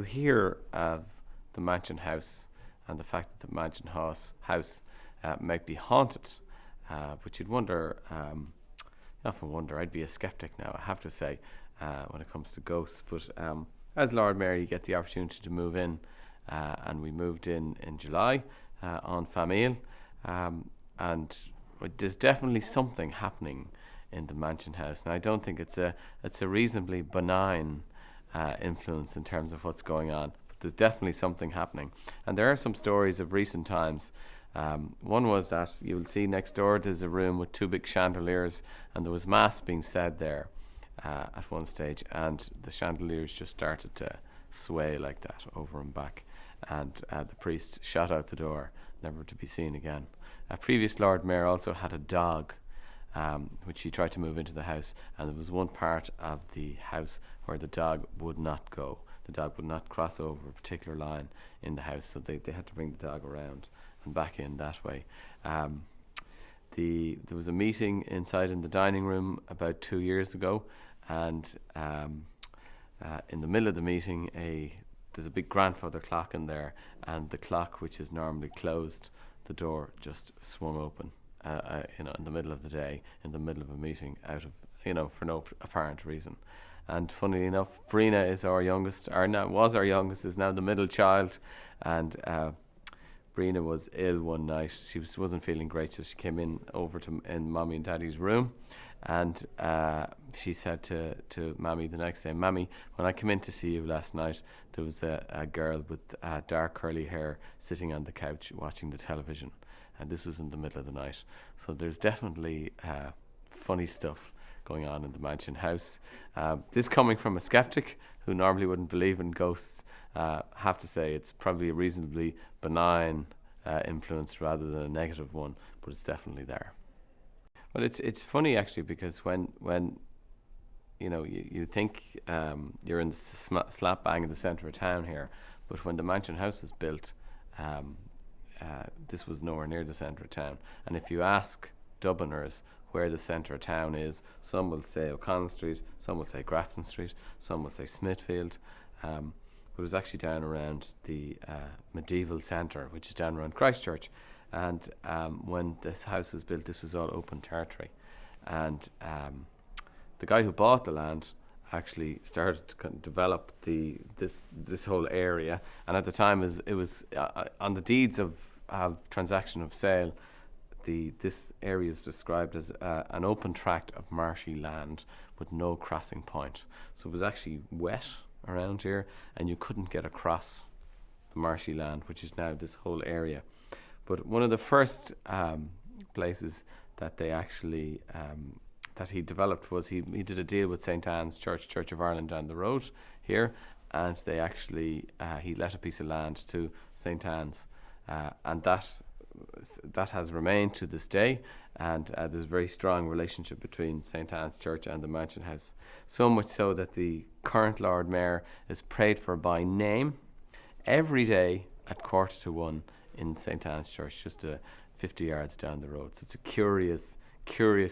hear of the Mansion House and the fact that the Mansion House might be haunted, but you'd wonder, often wonder, I'd be a skeptic now, I have to say, when it comes to ghosts. But as Lord Mayor, you get the opportunity to move in, and we moved in July on Famille, and there's definitely something happening in the Mansion House. And I don't think it's a reasonably benign influence in terms of what's going on. But there's definitely something happening. And there are some stories of recent times. One was that you'll see next door there's a room with two big chandeliers, and there was mass being said there at one stage, and the chandeliers just started to sway like that over and back, and the priest shot out the door, never to be seen again. A previous Lord Mayor also had a dog, which he tried to move into the house, and there was one part of the house where the dog would not go. The dog would not cross over a particular line in the house, so they had to bring the dog around and back in that way. There was a meeting inside in the dining room about 2 years ago, and in the middle of the meeting, there's a big grandfather clock in there, and the clock, which is normally closed, the door just swung open, in the middle of the day, in the middle of a meeting, out of, for no apparent reason. And funnily enough, Brina is our youngest, was our youngest, is now the middle child, and Brina was ill one night. She wasn't feeling great, so she came in Mommy and Daddy's room, and she said to Mammy the next day, "Mammy, when I came in to see you last night, there was a girl with dark curly hair sitting on the couch watching the television," and this was in the middle of the night. So there's definitely funny stuff going on in the Mansion House. This coming from a skeptic who normally wouldn't believe in ghosts, have to say it's probably a reasonably benign influence rather than a negative one, but it's definitely there. Well, it's funny actually, because when you think you're in the slap bang in the centre of town here, but when the Mansion House was built, this was nowhere near the centre of town. And if you ask Dubliners where the centre of town is, some will say O'Connell Street, some will say Grafton Street, some will say Smithfield. It was actually down around the medieval centre, which is down around Christchurch. And when this house was built, this was all open territory. And the guy who bought the land actually started to develop this whole area. And at the time, it was on the deeds of transaction of sale, this area is described as an open tract of marshy land with no crossing point. So it was actually wet around here, and you couldn't get across the marshy land, which is now this whole area. But one of the first places that they actually that he developed was he did a deal with St. Anne's Church of Ireland down the road here, and they actually he let a piece of land to St. Anne's, and that has remained to this day, and there's a very strong relationship between St. Anne's Church and the Mansion House, so much so that the current Lord Mayor is prayed for by name every day at 1:45 in St. Anne's Church, just 50 yards down the road. So it's a curious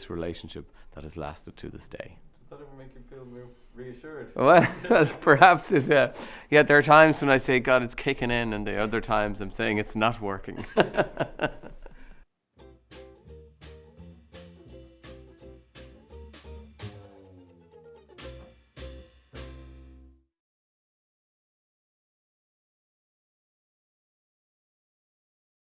relationship that has lasted to this day. Does that ever make you feel more reassured? Well, perhaps it. There are times when I say, God, it's kicking in, and the other times I'm saying it's not working.